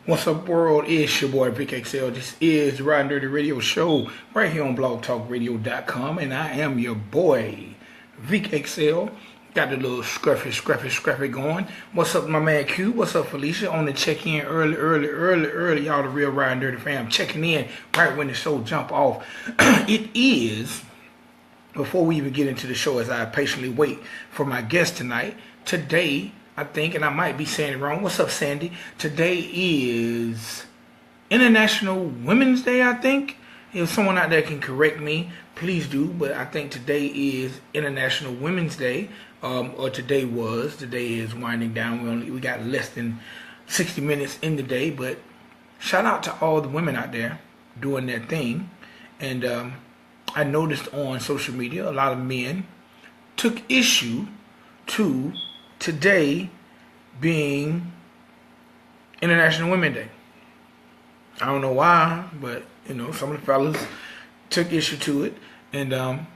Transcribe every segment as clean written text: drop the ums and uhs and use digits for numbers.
What's up, world? It's your boy Vic XL. This is the Ridin Durty Radio Show right here on blogtalkradio.com, and I am your boy Vic XL. Got the little scruffy going. What's up, my man Q? What's up, Felicia? On the check-in early. Y'all, the real Ridin Durty fam, checking in right when the show jump off. It is, before we even get into the show, as I patiently wait for my guest tonight. Today, I think, and I might be saying it wrong. What's up, Sandy? Today is International Women's Day, I think. If someone out there can correct me, please do. But I think today is International Women's Day, or today was. The day is winding down. We got less than 60 minutes in the day. But shout out to all the women out there doing their thing. And I noticed on social media a lot of men took issue to today being International Women's Day. I don't know why, but some of the fellas took issue to it. And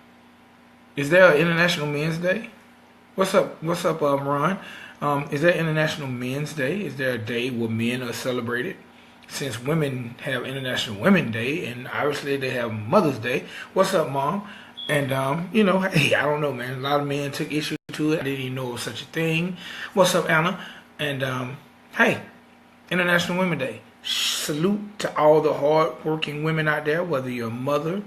is there an International Men's Day? What's up, Ron? Is there International Men's Day? Is there a day where men are celebrated? Since women have International Women's Day, and obviously they have Mother's Day. What's up, Mom? And hey, I don't know, man. A lot of men took issue to it. I didn't even know it was such a thing. What's up, Anna? And hey, International Women's Day. Salute to all the hard-working women out there, whether you're a mother,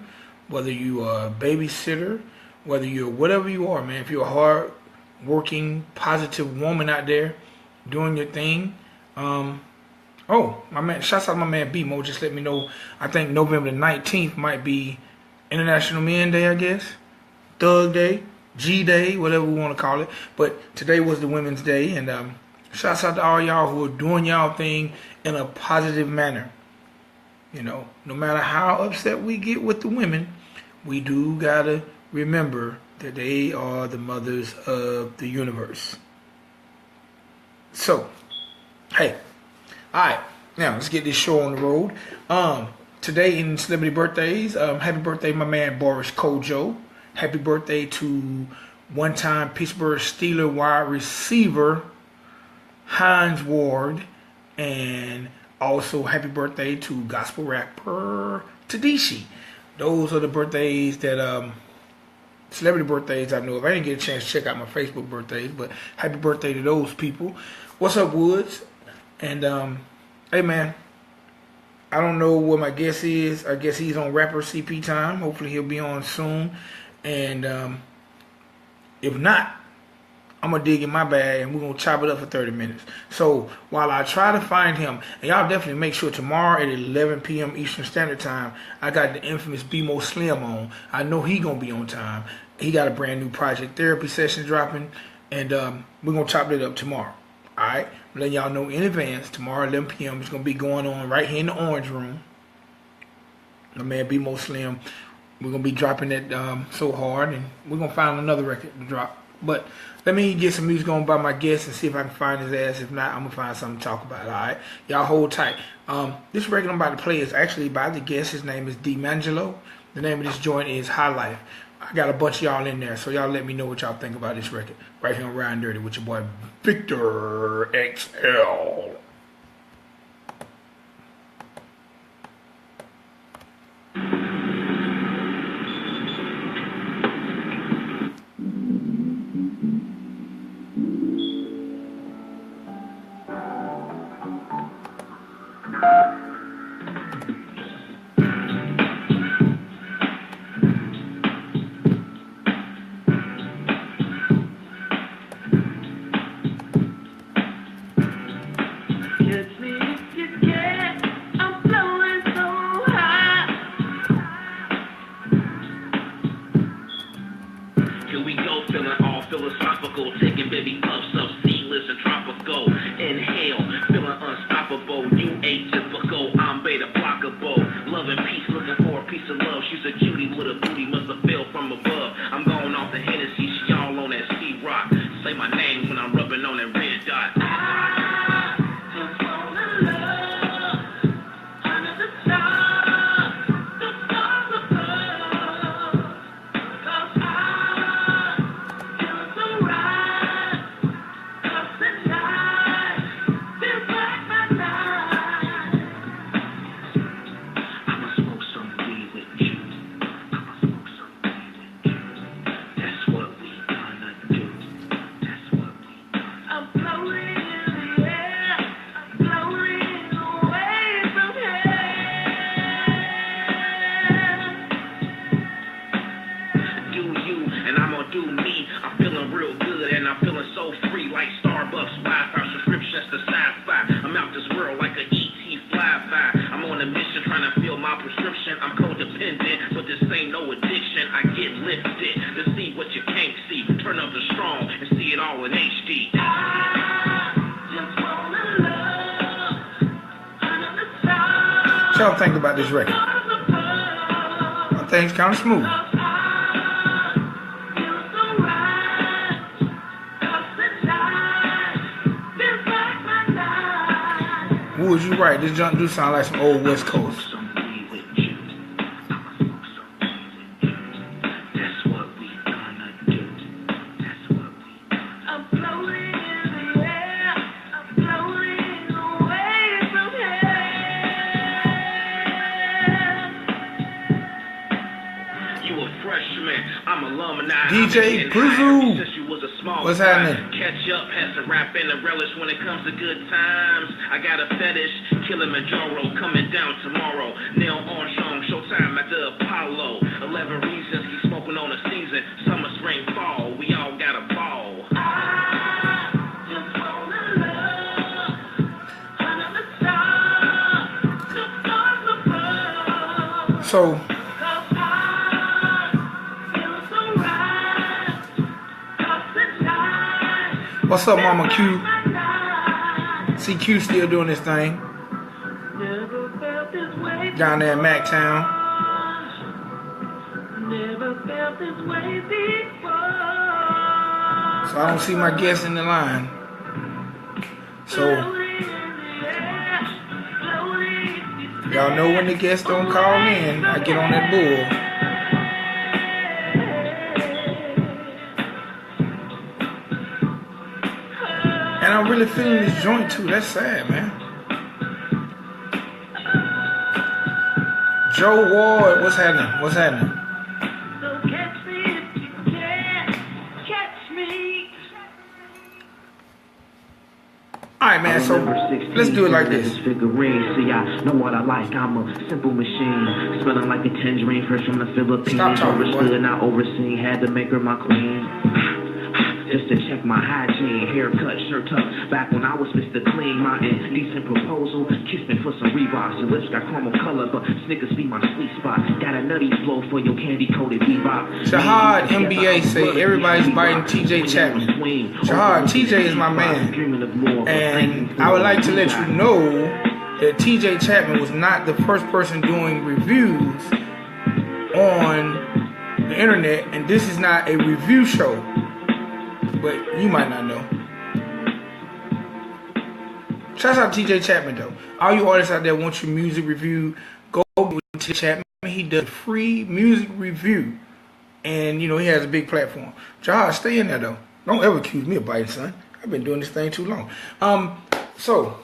whether you are a babysitter, whether you're whatever you are, man. If you're a hard-working, positive woman out there doing your thing. Oh, my man, shouts out to my man B-Mo. Just let me know. I think November the 19th might be International Men's Day, I guess. Thug Day, G Day, whatever we want to call it. But today was the Women's Day, and shouts out to all y'all who are doing y'all thing in a positive manner. No matter how upset we get with the women, we do gotta remember that they are the mothers of the universe. So, hey, all right, now let's get this show on the road. Today in celebrity birthdays, happy birthday, my man Boris Kojo. Happy birthday to one-time Pittsburgh Steelers wide receiver Hines Ward, and also happy birthday to gospel rapper Tedeschi. Those are the birthdays that celebrity birthdays I know of. I didn't get a chance to check out my Facebook birthdays, but happy birthday to those people. What's up, Woods? And hey, man, I don't know what my guess is. I guess he's on rapper CP time. Hopefully he'll be on soon. And if not, I'm going to dig in my bag and we're going to chop it up for 30 minutes. So while I try to find him, and y'all definitely make sure tomorrow at 11 p.m. Eastern Standard Time, I got the infamous B-Mo Slim on. I know he going to be on time. He got a brand new project therapy session dropping, and we're going to chop it up tomorrow. All right? I'm letting y'all know in advance, tomorrow at 11 p.m. it's going to be going on right here in the Orange Room. My man B-Mo Slim. We're going to be dropping it so hard, and we're going to find another record to drop. But let me get some music on by my guest and see if I can find his ass. If not, I'm going to find something to talk about, all right? Y'all hold tight. This record I'm about to play is actually by the guest. His name is D'Mangelo. The name of this joint is High Life. I got a bunch of y'all in there, so y'all let me know what y'all think about this record. Right here on Ridin Durty with your boy Victor XL. Philosophical, taking baby puffs of seedless and tropical. Inhale, feeling unstoppable. You atypical, I'm beta blockable. Love and peace, looking for a piece of love. She's a cutie with a booty, must have fell from above. I'm going off the Hennessy, she all on that C-Rock. Say my name when I'm rubbing on that red dot. my prescription. I'm codependent, but this ain't no addiction. I get lifted to see what you can't see. Turn up the strong and see it all in HD. Just wanna love under the stars. What y'all think about this record? I think it's kind of smooth. Would you right? This junk do sound like some old West Coast. DJ Blizzoo, what's happening? Catch up, has to rap in the relish when it comes to good times. I got a fetish, Kilimanjaro coming down tomorrow. Neil Armstrong, showtime at the Apollo. 11 reasons he's smoking on a season. Summer, spring, fall, we all got a ball. I just wanna love under the stars. So. What's up, Mama Q? See Q still doing this thing down there in Mactown. So I don't see my guests in the line. So y'all know when the guests don't call in, I get on that bull. And I'm really feeling this joint too. That's sad, man. Joe Ward, what's happening? What's happening? So catch me if you can. Catch me. Alright, man, so let's do it like this. See, I know what I like. I'm a simple machine. Smelling like a tangerine fresh from the Philippines. Stop talking, Overstood, boy. not overseen. Had to make her my queen. Just to check my hygiene, haircut, shirt tucked. Back when I was Mr. Clean, my indecent proposal. Kissed me for some Reeboks. Your lips got caramel color, but Snickers be my sweet spot. Got a nutty flow for your candy-coated bebop. Shahad MBA say everybody's biting TJ Chapman. Shahad, TJ is my man. And I would like to let you know that TJ Chapman was not the first person doing reviews on the internet, and this is not a review show. But you might not know. Shout out to TJ Chapman though. All you artists out there want your music review, go with TJ Chapman. He does free music review. And you know he has a big platform. Josh, stay in there though. Don't ever accuse me of biting, son. I've been doing this thing too long. So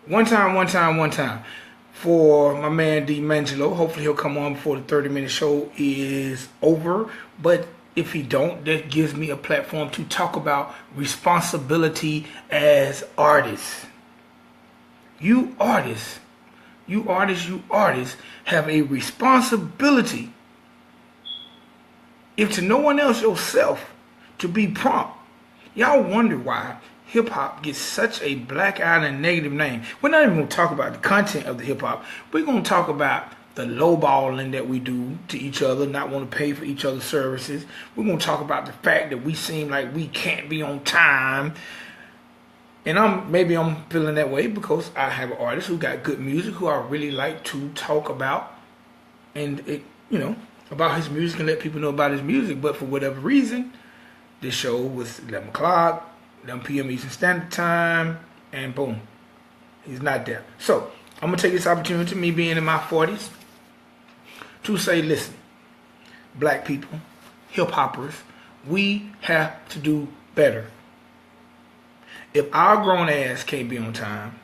one time for my man D'Mangelo. Hopefully he'll come on before the 30-minute show is over. But if he don't, that gives me a platform to talk about responsibility as artists. You artists have a responsibility, if to no one else yourself, to be prompt. Y'all wonder why hip-hop gets such a black eye and negative name. We're not even going to talk about the content of the hip-hop. We're going to talk about the lowballing that we do to each other, not want to pay for each other's services. We're going to talk about the fact that we seem like we can't be on time. And I'm feeling that way because I have an artist who got good music who I really like to talk about and about his music and let people know about his music. But for whatever reason, this show was 11 o'clock, 11 p.m. Eastern Standard Time, and boom, he's not there. So I'm going to take this opportunity, me being in my 40s, to say, listen, black people, hip-hoppers, we have to do better. If our grown ass can't be on time,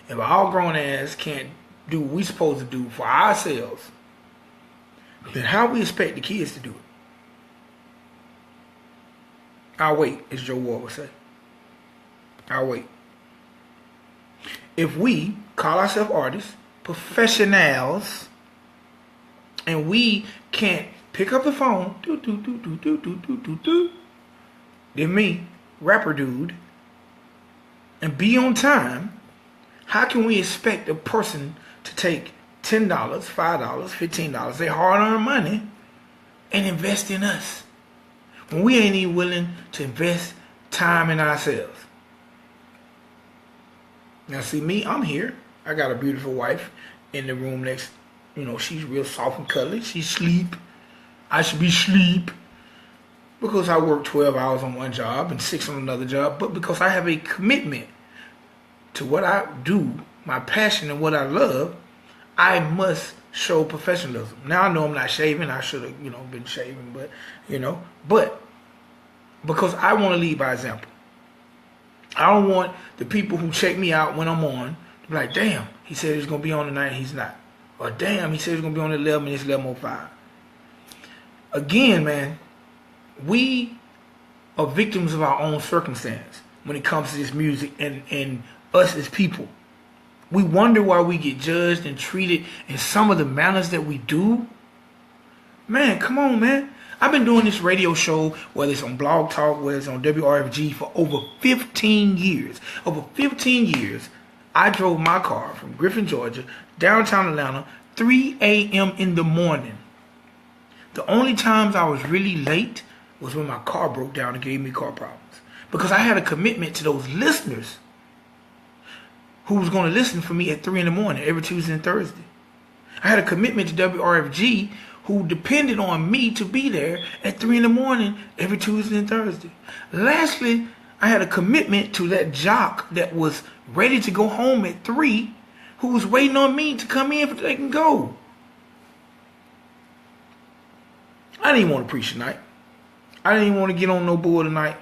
if our grown ass can't do what we supposed to do for ourselves, then how we expect the kids to do it? I'll wait, as Joe Ward would say. I'll wait. If we call ourselves artists, professionals, and we can't pick up the phone, then me, rapper dude, and be on time, how can we expect a person to take $10, $5, $15, they hard-earned money, and invest in us. When we ain't even willing to invest time in ourselves. Now see me, I'm here. I got a beautiful wife in the room next. You know, she's real soft and cuddly. She sleep. I should be sleep. Because I work 12 hours on one job and 6 on another job. But because I have a commitment to what I do, my passion and what I love, I must show professionalism. Now I know I'm not shaving. I should have, been shaving. But because I want to lead by example. I don't want the people who check me out when I'm on to be like, damn, he said he's going to be on tonight and he's not. Or damn, he said he's going to be on at 11 and it's 11:05. Again, man, we are victims of our own circumstance when it comes to this music and us as people. We wonder why we get judged and treated in some of the manners that we do. Man, come on, man. I've been doing this radio show, whether it's on Blog Talk, whether it's on WRFG, for over 15 years. Over 15 years, I drove my car from Griffin, Georgia, downtown Atlanta, 3 a.m. in the morning. The only times I was really late was when my car broke down and gave me car problems. Because I had a commitment to those listeners who was going to listen for me at 3 in the morning every Tuesday and Thursday. I had a commitment to WRFG who depended on me to be there at 3 in the morning every Tuesday and Thursday. Lastly, I had a commitment to that jock that was ready to go home at 3, who was waiting on me to come in so they can go. I didn't even want to preach tonight. I didn't even want to get on no board tonight.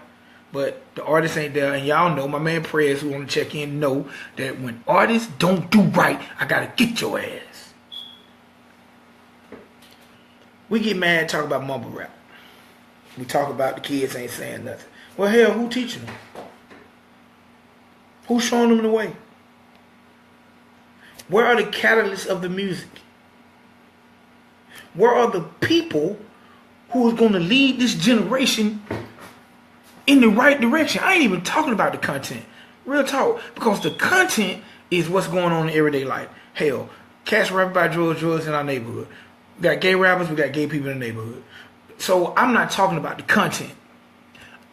But the artist ain't there. And y'all know, my man Prez, who want to check in, know that when artists don't do right, I got to get your ass. We get mad, talk about mumble rap. We talk about the kids ain't saying nothing. Well, hell, who teaching them? Who's showing them the way? Where are the catalysts of the music? Where are the people who is going to lead this generation in the right direction? I ain't even talking about the content. Real talk. Because the content is what's going on in everyday life. Hell, cats rapping about drugs in our neighborhood. We got gay rappers, we got gay people in the neighborhood. So I'm not talking about the content.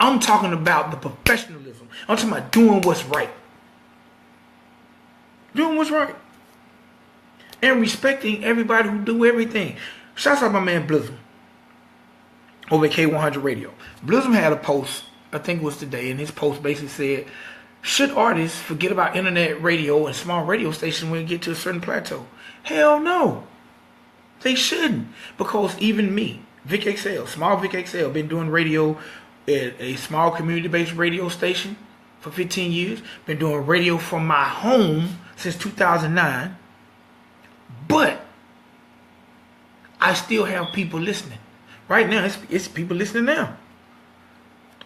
I'm talking about the professionalism. I'm talking about doing what's right. Doing what's right. And respecting everybody who do everything. Shouts out my man Blizzum over at K100 Radio. Blizzum had a post, I think it was today, and his post basically said, should artists forget about internet radio and small radio stations when they get to a certain plateau? Hell no. They shouldn't. Because even me, Vic XL, small Vic XL, been doing radio at a small community-based radio station for 15 years. Been doing radio from my home since 2009. But I still have people listening. Right now, it's people listening now.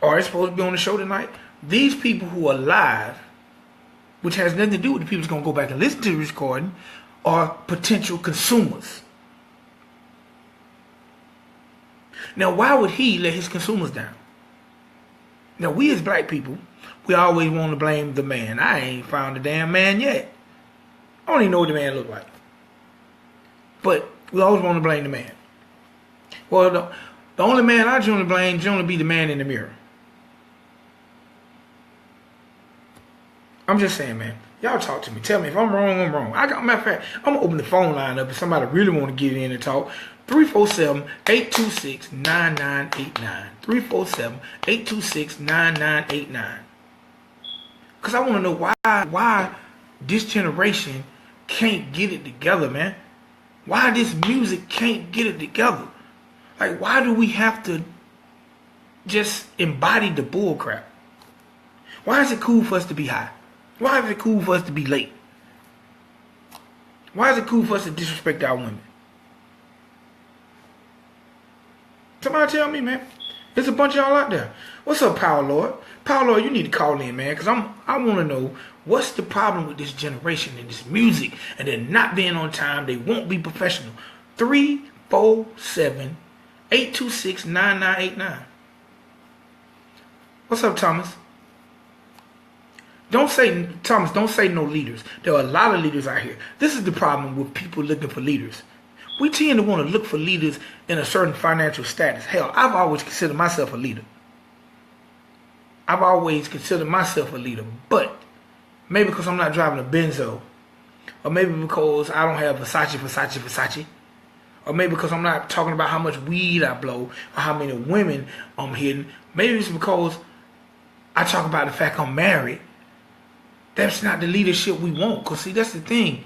Or it's supposed to be on the show tonight. These people who are live, which has nothing to do with the people who's going to go back and listen to the recording, are potential consumers. Now, why would he let his consumers down? Now, we as black people, we always want to blame the man. I ain't found the damn man yet. I don't even know what the man look like. But we always want to blame the man. Well, the only man I generally blame generally be the man in the mirror. I'm just saying, man. Y'all talk to me. Tell me if I'm wrong, I'm wrong. Matter of fact, I'm going to open the phone line up if somebody really want to get in and talk. 347-826-9989. 347-826-9989. Because I want to know why this generation can't get it together, man. Why this music can't get it together. Like, why do we have to just embody the bull crap? Why is it cool for us to be high? Why is it cool for us to be late? Why is it cool for us to disrespect our women? Somebody tell me, man. There's a bunch of y'all out there. What's up, Power Lord? Power Lord, you need to call in, man, because I want to know what's the problem with this generation and this music and they're not being on time. They won't be professional. 347-826-9989. What's up, Thomas? Don't say, Thomas, don't say no leaders. There are a lot of leaders out here. This is the problem with people looking for leaders. We tend to want to look for leaders in a certain financial status. Hell, I've always considered myself a leader. But maybe because I'm not driving a Benzo, or maybe because I don't have Versace, or maybe because I'm not talking about how much weed I blow or how many women I'm hitting. Maybe it's because I talk about the fact I'm married. That's not the leadership we want. Because see, that's the thing.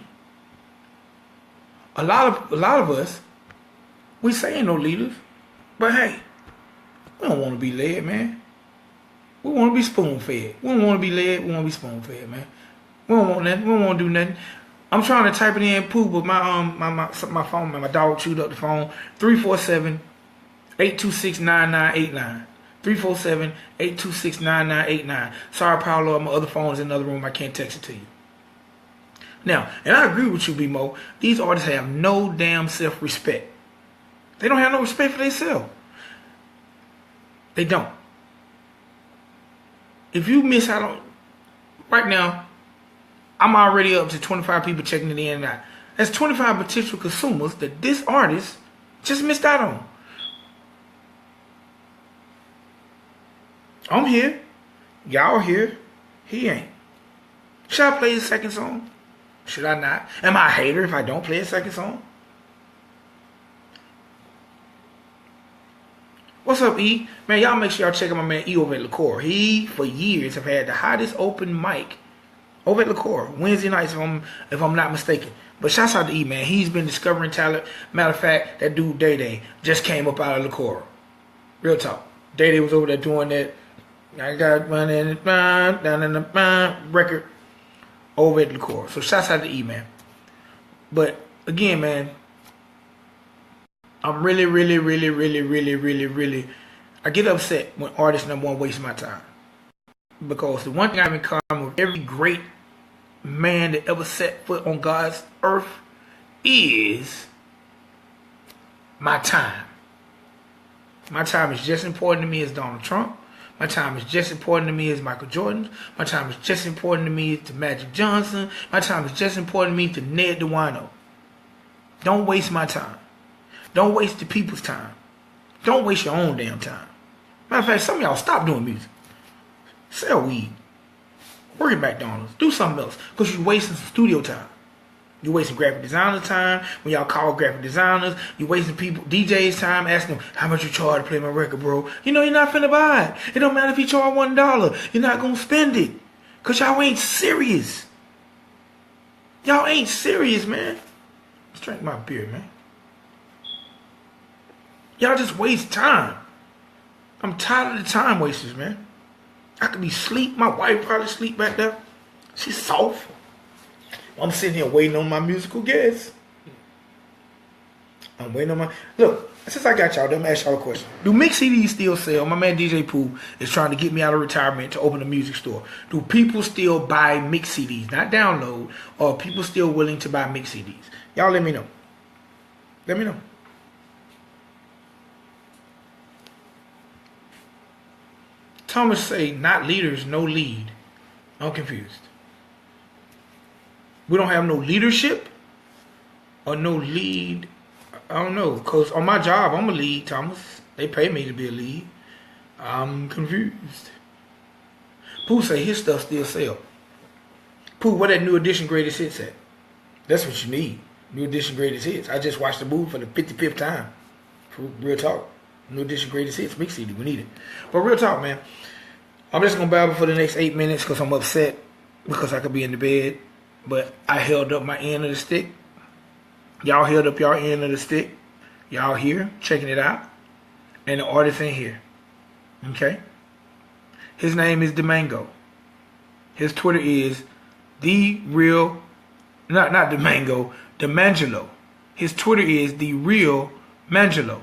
A lot of us, we say ain't no leaders, but hey, we don't want to be led, man. We want to be spoon-fed. We don't want to be led. We want to be spoon-fed, man. We don't want nothing. We don't want to do nothing. I'm trying to type it in, poo, but my phone, man, my dog chewed up the phone. 347-826-9989. 347-826-9989. Sorry, Paolo, my other phone is in another room. I can't text it to you. Now, and I agree with you, B-Mo. These artists have no damn self-respect. They don't have no respect for themselves. They don't. If you miss out on... Right now, I'm already up to 25 people checking it in and out. That's 25 potential consumers that this artist just missed out on. I'm here. Y'all here. He ain't. Should I play his second song? Should I not? Am I a hater if I don't play his second song? What's up, E? Man, y'all make sure y'all check out my man E over at Liqueur. He, for years, have had the hottest open mic over at Liqueur. Wednesday nights, if I'm not mistaken. But shouts out to E, man. He's been discovering talent. Matter of fact, that dude, Day Day, just came up out of Liqueur. Real talk. Day Day was over there doing that. I got one in the down in the record over at Liqueur. So shouts out to E, man. But again, man, I'm really, I get upset when artists number one waste my time. Because the one thing I have in common with every great man that ever set foot on God's earth is my time. My time is just as important to me as Donald Trump. My time is just as important to me as Michael Jordan. My time is just as important to me as Magic Johnson. My time is just as important to me to Ned DeWino. Don't waste my time. Don't waste the people's time. Don't waste your own damn time. Matter of fact, some of y'all stop doing music. Sell weed. Work at McDonald's. Do something else. Because you're wasting some studio time. You're wasting graphic designer time. When y'all call graphic designers, you're wasting people, DJs time, asking them, how much you charge to play my record, bro? You know you're not finna buy it. It don't matter if you charge $1. You're not gonna spend it. Because y'all ain't serious. Y'all ain't serious, man. Let's drink my beer, man. Y'all just waste time. I'm tired of the time wasters, man. I could be asleep. My wife probably sleep back there. She's soft. I'm sitting here waiting on my musical guests. I'm waiting on my... Look, since I got y'all, let me ask y'all a question. Do mix CDs still sell? My man DJ Pooh is trying to get me out of retirement to open a music store. Do people still buy mix CDs? Not download. Or are people still willing to buy mix CDs? Y'all let me know. Let me know. Thomas say, not leaders, no lead. I'm confused. We don't have no leadership or no lead. I don't know. Because on my job, I'm a lead, Thomas. They pay me to be a lead. I'm confused. Pooh say his stuff still sell. Pooh, where that New Edition Greatest Hits at? That's what you need. New Edition Greatest Hits. I just watched the movie for the 55th time. For real talk. New Edition Greatest Hits. Mix CD. We need it. But real talk, man. I'm just going to babble for the next 8 minutes because I'm upset. Because I could be in the bed. But I held up my end of the stick. Y'all held up y'all end of the stick. Y'all here, checking it out. And the artist in here. Okay? His name is DeMango. His Twitter is the real, not DeMango, DeMangelo. His Twitter is the real Mangelo.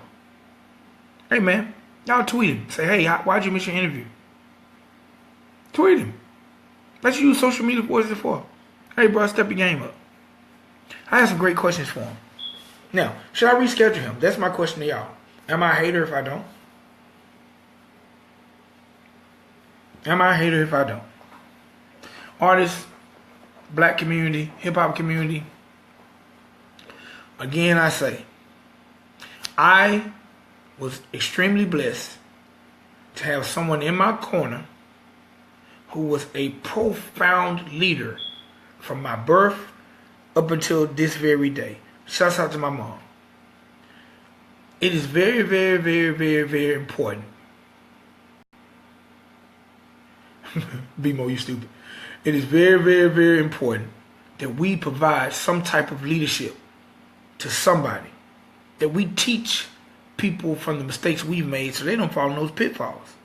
Hey man, y'all tweet him. Say, hey, why'd you miss your interview? Tweet him. Let's use social media for what it's for. Hey, bro, step your game up. I have some great questions for him. Now, should I reschedule him? That's my question to y'all. Am I a hater if I don't? Am I a hater if I don't? artists, black community, hip hop community. Again, I say, I was extremely blessed to have someone in my corner who was a profound leader from my birth up until this very day. Shouts out to my mom. It is very, very, very, very, very important. B-Mo, you stupid. It is very, very, very important that we provide some type of leadership to somebody. That we teach people from the mistakes we've made so they don't fall in those pitfalls.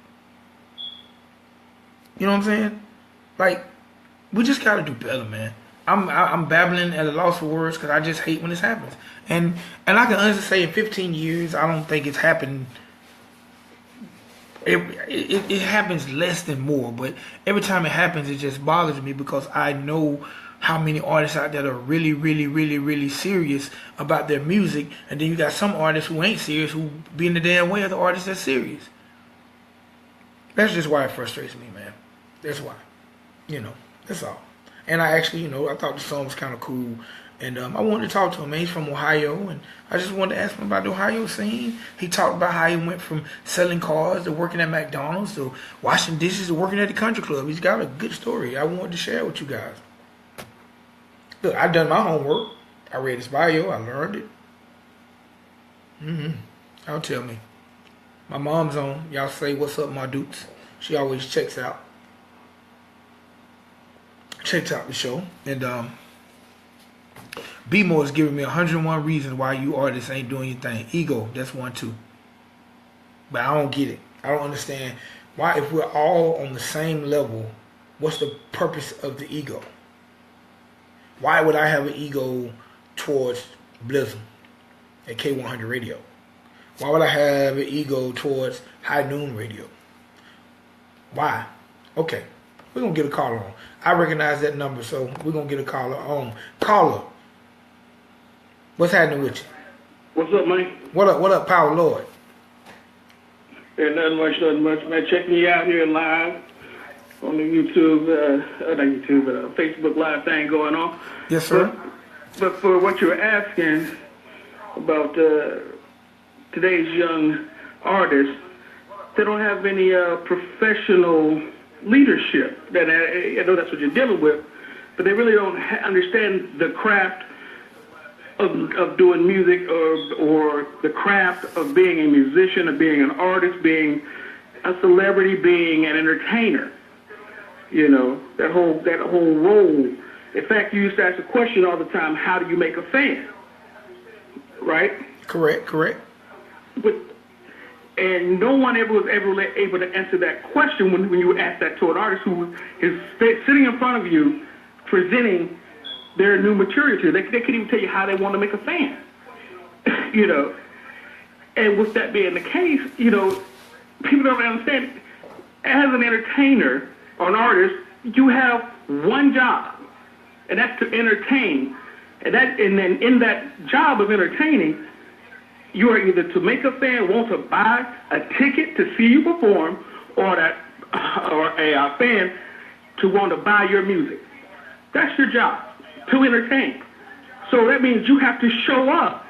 You know what I'm saying? Like, we just gotta do better, man. I'm babbling at a loss for words because I just hate when this happens. And I can honestly say in 15 years, I don't think it's happened. It happens less than more, but every time it happens, it just bothers me because I know how many artists out there are really, really, really, really serious about their music, and then you got some artists who ain't serious, who be in the damn way of the artists that's serious. That's just why it frustrates me, man. That's why. That's all. And I actually, I thought the song was kind of cool. And I wanted to talk to him, man. He's from Ohio. And I just wanted to ask him about the Ohio scene. He talked about how he went from selling cars to working at McDonald's to washing dishes to working at the country club. He's got a good story I wanted to share with you guys. Look, I done my homework. I read his bio. I learned it. Y'all tell me. My mom's on. Y'all say, what's up, my dukes? She always checks out the show. And B-Mo is giving me 101 reasons why you artists ain't doing your thing. Ego, that's one too. But I don't get it. I don't understand why, if we're all on the same level, what's the purpose of the ego? Why would I have an ego towards Blizzard at K100 Radio? Why would I have an ego towards High Noon Radio? Why? Okay, we're going to get a caller on. I recognize that number, so we're going to get a caller on. Caller, what's happening with you? What's up, man? What up, Power Lord? Yeah, nothing much, man. Check me out here live on the YouTube, Facebook Live thing going on. Yes, sir. But for what you're asking about today's young artists, they don't have any professional leadership. That I know that's what you're dealing with, but they really don't understand the craft of doing music or the craft of being a musician, of being an artist, being a celebrity, being an entertainer. That whole role. In fact, you used to ask the question all the time, how do you make a fan? Right? Correct. And no one ever was able to answer that question when you ask that to an artist who is sitting in front of you presenting their new material to you. They can't even tell you how they want to make a fan. And with that being the case, people don't understand. As an entertainer or an artist, you have one job, and that's to entertain. And then in that job of entertaining, you are either to make a fan want to buy a ticket to see you perform, or a fan to want to buy your music. That's your job, to entertain. So that means you have to show up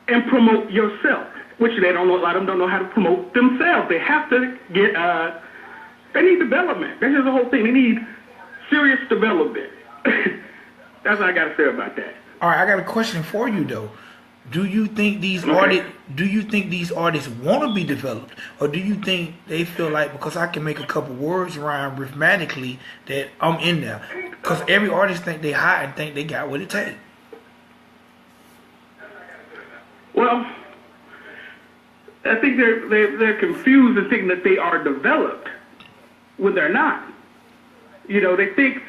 and promote yourself, which a lot of them don't know how to promote themselves. They have to get, they need development. That's just the whole thing. They need serious development. That's what I got to say about that. All right, I got a question for you though. Do you think these artists want to be developed, or do you think they feel like because I can make a couple words rhyme rhythmically that I'm in there? Because every artist think they hot and think they got what it takes. Well, I think they're confused and thinking that they are developed when they're not. They think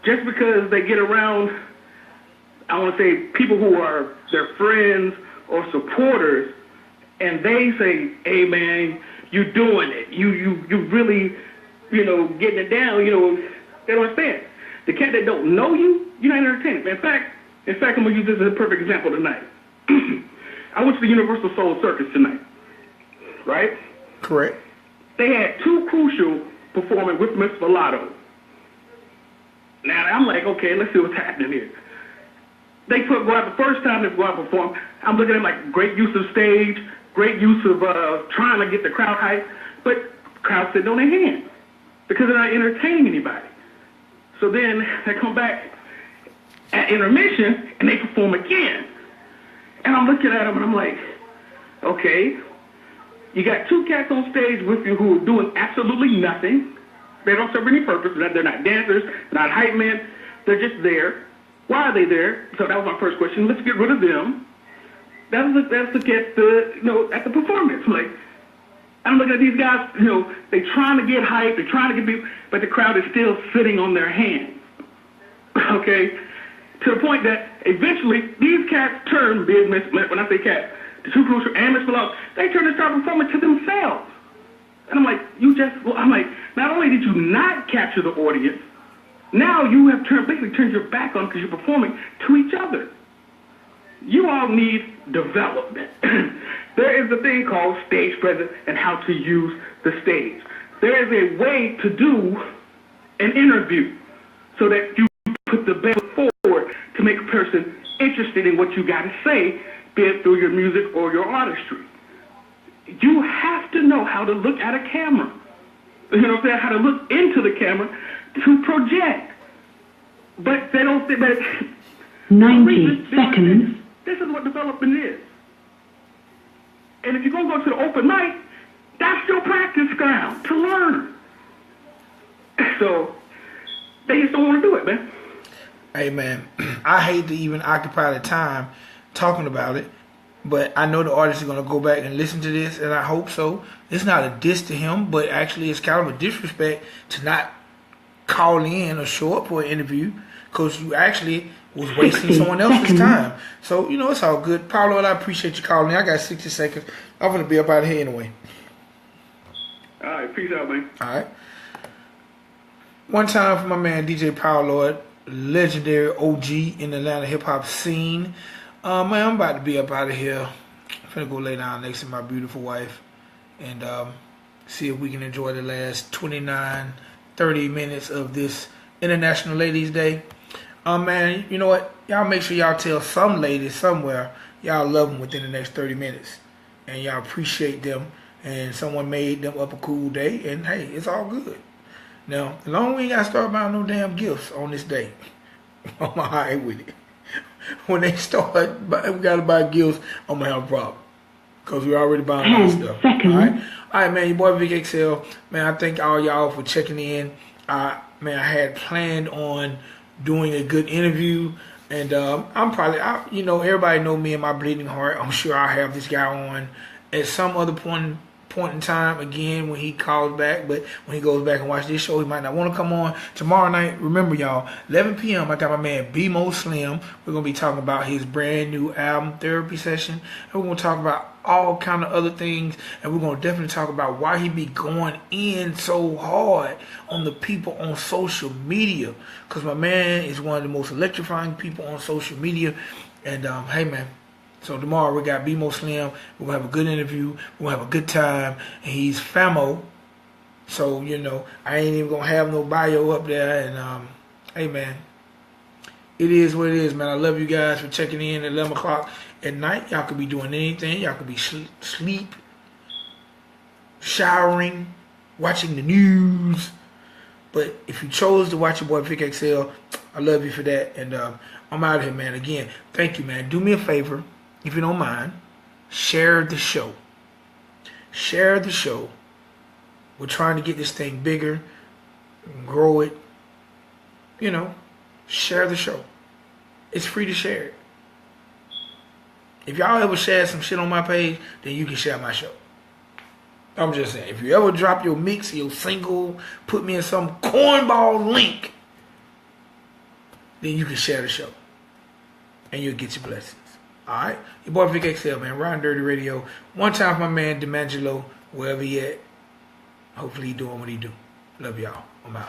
just because they get around, I want to say, people who are their friends or supporters, and they say, "Hey, man, you doing it. You really, getting it down." They don't understand. The cat that don't know you, you're not entertaining. In fact, I'm gonna use this as a perfect example tonight. I went to the Universal Soul Circus tonight, right? Correct. They had two Crucial performing with Miss Volato. Now I'm like, okay, let's see what's happening here. They go out the first time they go out and perform. I'm looking at them like great use of stage, great use of trying to get the crowd hype, but crowd sitting on their hands because they're not entertaining anybody. So then they come back at intermission and they perform again. And I'm looking at them and I'm like, okay, you got two cats on stage with you who are doing absolutely nothing. They don't serve any purpose. They're not dancers, not hype men. They're just there. Why are they there? So that was my first question. Let's get rid of them. Let's look at the at the performance. Like, I'm looking at these guys. They trying to get hype. They're trying to get people, but the crowd is still sitting on their hands. Okay, to the point that eventually these cats turn. When I say cats, the two Crucial and Miss Below, they turn and start performing to themselves. And I'm like, not only did you not capture the audience, now you have basically turned your back on because you're performing to each other. You all need development. There is a thing called stage presence and how to use the stage. There is a way to do an interview so that you put the best forward to make a person interested in what you got to say, be it through your music or your artistry. You have to know how to look at a camera. You know what I'm saying? How to look into the camera to project. But they don't think that 90 seconds. This is what development is. And if you're going to go to the open mic, that's your practice ground to learn. So they just don't want to do it, man. Hey, man, I hate to even occupy the time talking about it, but I know the artists are going to go back and listen to this, and I hope so. It's not a diss to him, but actually it's kind of a disrespect to not call in or show up for an interview because you actually was wasting someone else's time. So, it's all good. Paulo, I appreciate you calling in. I got 60 seconds. I'm going to be up out of here anyway. All right, peace out, man. All right. One time for my man DJ Paulo, legendary OG in the Atlanta hip-hop scene. Man, I'm about to be up out of here. I'm finna go lay down next to my beautiful wife and see if we can enjoy the last 29, 30 minutes of this International Ladies Day. Man, you know what? Y'all make sure y'all tell some ladies somewhere y'all love them within the next 30 minutes. And y'all appreciate them. And someone made them up a cool day. And hey, it's all good. Now, as long as we ain't got to start buying no damn gifts on this day, I'm all right with it. When they start, we got to buy gifts, I'm going to have a problem. Because we're already buying all this stuff. Seconds. All right, man, your boy Vic XL. Man, I thank all y'all for checking in. Man, I had planned on doing a good interview. And I'm probably, everybody know me and my bleeding heart. I'm sure I'll have this guy on at some other point in time again when he calls back. But when he goes back and watch this show, he might not want to come on tomorrow night. Remember, y'all, 11 p.m. I got my man B-Mo Slim. We're going to be talking about his brand new album, Therapy Session. And we're going to talk about all kind of other things. And we're going to definitely talk about why he be going in so hard on the people on social media. Because my man is one of the most electrifying people on social media. And, hey, man. So tomorrow we got B-Mo Slim. We're going to have a good interview. We're going to have a good time. And he's famo. So, I ain't even going to have no bio up there. And, hey, man, it is what it is, man. I love you guys for checking in at 11 o'clock at night. Y'all could be doing anything. Y'all could be sleep, showering, watching the news. But if you chose to watch your boy Vic XL, I love you for that. And I'm out of here, man. Again, thank you, man. Do me a favor. If you don't mind, share the show. Share the show. We're trying to get this thing bigger, grow it. Share the show. It's free to share it. If y'all ever share some shit on my page, then you can share my show. I'm just saying, if you ever drop your mix, your single, put me in some cornball link, then you can share the show. And you'll get your blessings. Alright? Your boy Vic XL, man. Ridin Durty Radio. One time for my man DiMangelo, wherever he at. Hopefully he doing what he do. Love y'all. I'm out.